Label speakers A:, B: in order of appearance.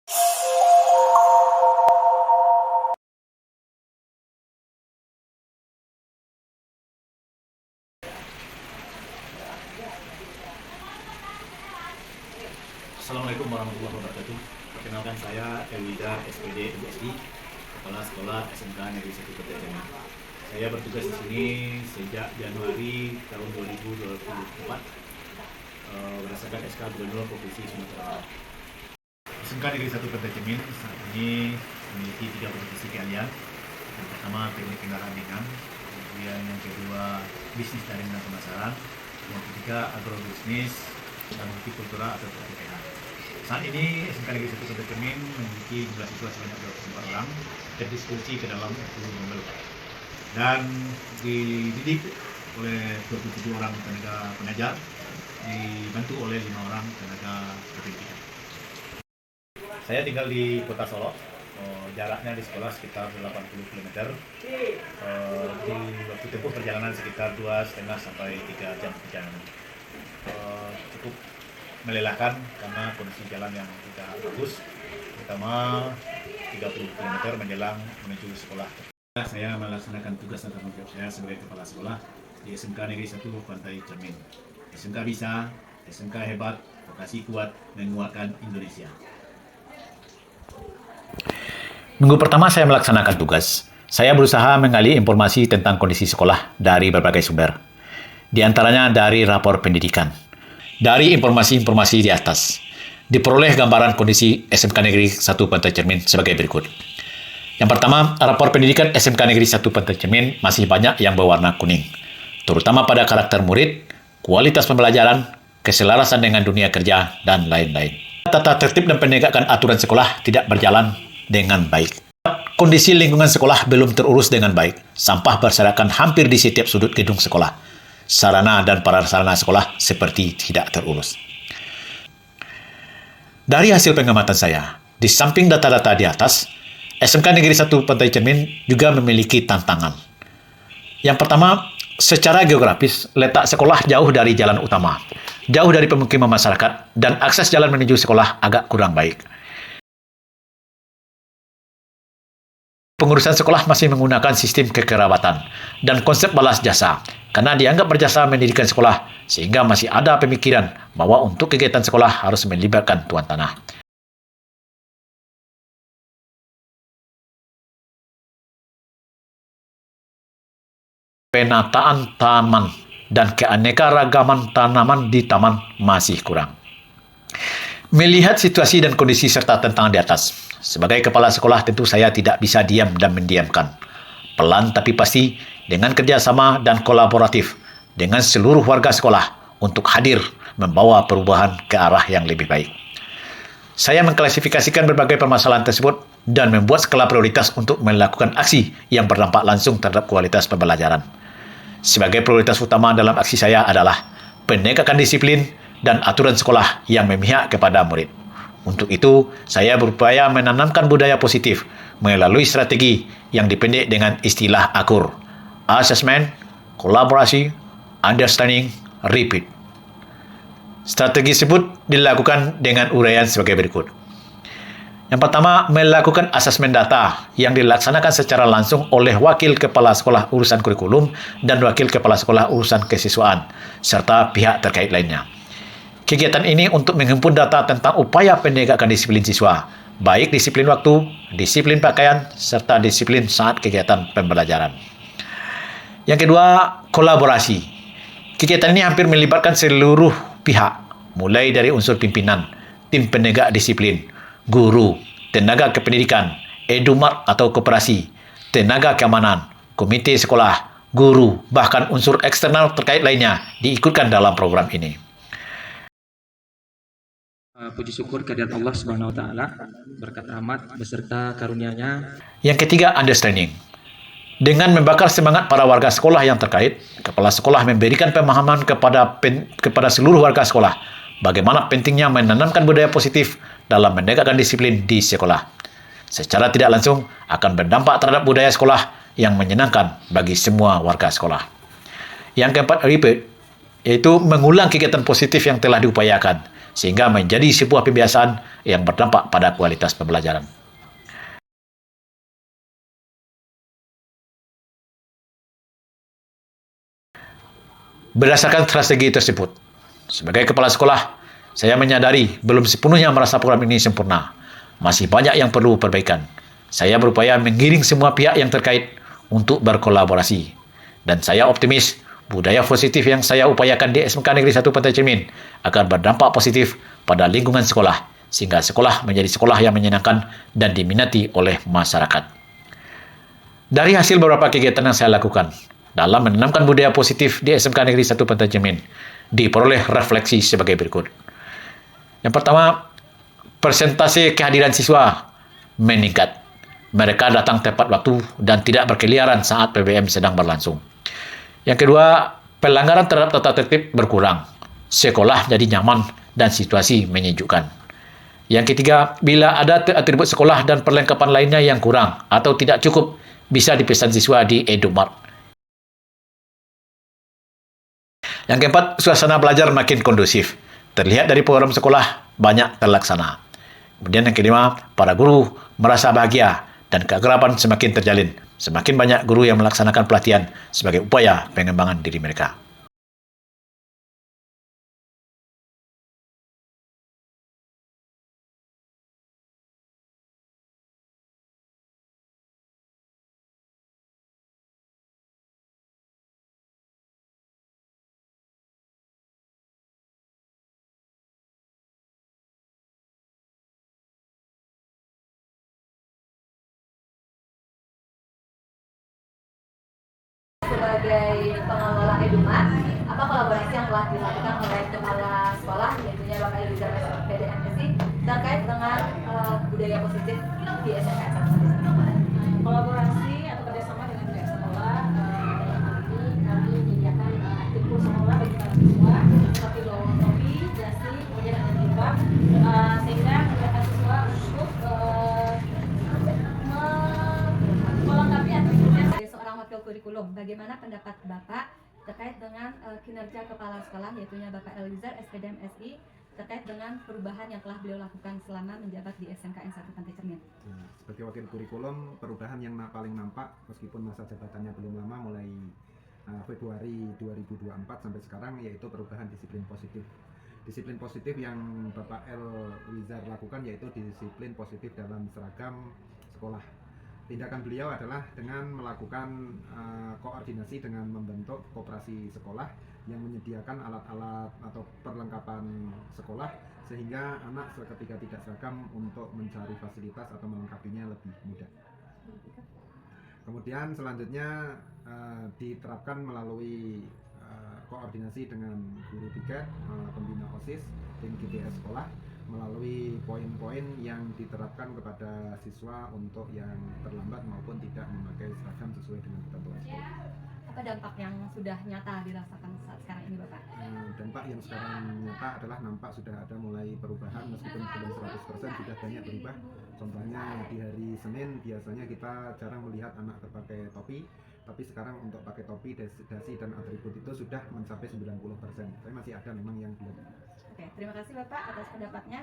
A: Assalamualaikum warahmatullahi wabarakatuh. Perkenalkan saya Elwida SPD MSI, Kepala Sekolah SMK Negeri 1 Kota Jambi. Saya bertugas di sini sejak Januari tahun 2024 berdasarkan SK Gubernur Provinsi Sumatera Barat. SMK Negeri 1 Kota Jambi saat ini memiliki 3 provinsi keahlian. Yang pertama teknik kendaraan ringan, kemudian yang kedua bisnis daring dan pemasaran, yang ketiga agrobisnis dan hortikultura atau pertanian. Saat ini SMK Negeri 1 Kota Cermin memiliki jumlah siswa sebanyak 24 orang terdiskusi ke dalam 10 mobil dan dididik oleh 27 orang tenaga pengajar, dibantu oleh 5 orang tenaga kependidikan. Saya tinggal di Kota Solo, jaraknya di sekolah sekitar 80 km. Di waktu tempuh perjalanan sekitar 2,5 sampai 3 jam perjalanan. Cukup melelahkan karena kondisi jalan yang tidak bagus, terutama 30 km menjelang menuju sekolah. Saya melaksanakan tugas dan tanggung jawab saya sebagai kepala sekolah di SMK Negeri 1 Pantai Cermin. SMK bisa, SMK hebat, vokasi kuat, menguatkan Indonesia.
B: Minggu pertama saya melaksanakan tugas. Saya berusaha menggali informasi tentang kondisi sekolah dari berbagai sumber. Di antaranya dari rapor pendidikan. Dari informasi-informasi di atas, diperoleh gambaran kondisi SMK Negeri 1 Pantai Cermin sebagai berikut. Yang pertama, rapor pendidikan SMK Negeri 1 Pantai Cermin masih banyak yang berwarna kuning, terutama pada karakter murid, kualitas pembelajaran, keselarasan dengan dunia kerja, dan lain-lain. Tata tertib dan penegakan aturan sekolah tidak berjalan dengan baik. Kondisi lingkungan sekolah belum terurus dengan baik. Sampah berserakan hampir di setiap sudut gedung sekolah. Sarana dan prasarana sekolah seperti tidak terurus. Dari hasil pengamatan saya, di samping data-data di atas, SMK Negeri 1 Pantai Cermin juga memiliki tantangan. Yang pertama, secara geografis, letak sekolah jauh dari jalan utama, jauh dari pemukiman masyarakat, dan akses jalan menuju sekolah agak kurang baik. Pengurusan sekolah masih menggunakan sistem kekerabatan dan konsep balas jasa karena dianggap berjasa mendirikan sekolah, sehingga masih ada pemikiran bahwa untuk kegiatan sekolah harus melibatkan tuan tanah. Penataan taman dan keanekaragaman tanaman di taman masih kurang. Melihat situasi dan kondisi serta tantangan di atas, sebagai kepala sekolah tentu saya tidak bisa diam dan mendiamkan. Pelan tapi pasti, dengan kerjasama dan kolaboratif dengan seluruh warga sekolah untuk hadir membawa perubahan ke arah yang lebih baik. Saya mengklasifikasikan berbagai permasalahan tersebut dan membuat skala prioritas untuk melakukan aksi yang berdampak langsung terhadap kualitas pembelajaran. Sebagai prioritas utama dalam aksi saya adalah penegakan disiplin dan aturan sekolah yang memihak kepada murid. Untuk itu, saya berupaya menanamkan budaya positif melalui strategi yang dipendek dengan istilah AKUR: Assessment, Kolaborasi, Understanding, Repeat. Strategi tersebut dilakukan dengan uraian sebagai berikut. Yang pertama, melakukan asesmen data yang dilaksanakan secara langsung oleh Wakil Kepala Sekolah Urusan Kurikulum dan Wakil Kepala Sekolah Urusan Kesiswaan, serta pihak terkait lainnya. Kegiatan ini untuk menghimpun data tentang upaya penegakan disiplin siswa, baik disiplin waktu, disiplin pakaian, serta disiplin saat kegiatan pembelajaran. Yang kedua, kolaborasi. Kegiatan ini hampir melibatkan seluruh pihak, mulai dari unsur pimpinan, tim penegak disiplin, guru, tenaga kependidikan, edumat atau koperasi, tenaga keamanan, komite sekolah, guru, bahkan unsur eksternal terkait lainnya diikutkan dalam program ini.
C: Puji syukur kehadirat Allah Subhanahu wa taala, berkat rahmat beserta karunia-Nya.
B: Yang ketiga, understanding. Dengan membakar semangat para warga sekolah yang terkait, kepala sekolah memberikan pemahaman kepada seluruh warga sekolah bagaimana pentingnya menanamkan budaya positif dalam menegakkan disiplin di sekolah. Secara tidak langsung akan berdampak terhadap budaya sekolah yang menyenangkan bagi semua warga sekolah. Yang keempat, repeat, yaitu mengulang kegiatan positif yang telah diupayakan, sehingga menjadi sebuah kebiasaan yang berdampak pada kualitas pembelajaran. Berdasarkan strategi tersebut, sebagai kepala sekolah, saya menyadari belum sepenuhnya merasa program ini sempurna. Masih banyak yang perlu perbaikan. Saya berupaya menggiring semua pihak yang terkait untuk berkolaborasi. Dan saya optimis budaya positif yang saya upayakan di SMK Negeri 1 Pantai Cermin akan berdampak positif pada lingkungan sekolah, sehingga sekolah menjadi sekolah yang menyenangkan dan diminati oleh masyarakat. Dari hasil beberapa kegiatan yang saya lakukan dalam menanamkan budaya positif di SMK Negeri 1 Pantai Cermin, diperoleh refleksi sebagai berikut. Yang pertama, persentase kehadiran siswa meningkat. Mereka datang tepat waktu dan tidak berkeliaran saat PBM sedang berlangsung. Yang kedua, pelanggaran terhadap tata tertib berkurang. Sekolah jadi nyaman dan situasi menyejukkan. Yang ketiga, bila ada atribut sekolah dan perlengkapan lainnya yang kurang atau tidak cukup, bisa dipesan siswa di Edumart. Yang keempat, suasana belajar makin kondusif. Terlihat dari program sekolah banyak terlaksana. Kemudian yang kelima, para guru merasa bahagia dan keakraban semakin terjalin. Semakin banyak guru yang melaksanakan pelatihan sebagai upaya pengembangan diri mereka.
D: Sebagai pengelola Edumart, apa kolaborasi yang telah dilakukan oleh kepala sekolah, yaitu Bapak Elizar PDMSI, terkait dengan budaya positif di SMK
E: Kolaborasi atau kerjasama dengan pihak sekolah, dalam hal ini kami menyediakan aktivitas sekolah bagi para siswa seperti topi, dasi, kemudian ada jilbab, sehingga kegiatan siswa untuk melengkapi atributnya.
D: Seorang wakil kurikulum, bagaimana pendapat Bapak terkait dengan kinerja kepala sekolah, yaitu Bapak Elizar SPDM SI, terkait dengan perubahan yang telah beliau lakukan selama menjabat di SMKN 1 Pantai Cermin?
F: Sebagai wakil kurikulum, perubahan yang paling nampak meskipun masa jabatannya belum lama, mulai Februari 2024 sampai sekarang, yaitu perubahan disiplin positif. Disiplin positif yang Bapak Elizar lakukan yaitu disiplin positif dalam seragam sekolah. Tindakan beliau adalah dengan melakukan koordinasi dengan membentuk koperasi sekolah yang menyediakan alat-alat atau perlengkapan sekolah, sehingga anak ketika tidak seragam untuk mencari fasilitas atau melengkapinya lebih mudah. Kemudian selanjutnya diterapkan melalui koordinasi dengan guru piket, pembina OSIS, tim GPS sekolah, melalui poin-poin yang diterapkan kepada siswa untuk yang terlambat maupun tidak memakai seragam sesuai dengan ketentuan sekolah.
D: Apa dampak yang sudah nyata dirasakan saat sekarang ini, Bapak?
F: Dampak yang sekarang nyata adalah nampak sudah ada mulai perubahan, meskipun belum 100% sudah banyak berubah. Contohnya di hari Senin biasanya kita jarang melihat anak terpakai topi, tapi sekarang untuk pakai topi, dasi dan atribut itu sudah mencapai 90%. Tapi masih ada memang yang belum.
D: Oke, terima kasih Bapak atas pendapatnya.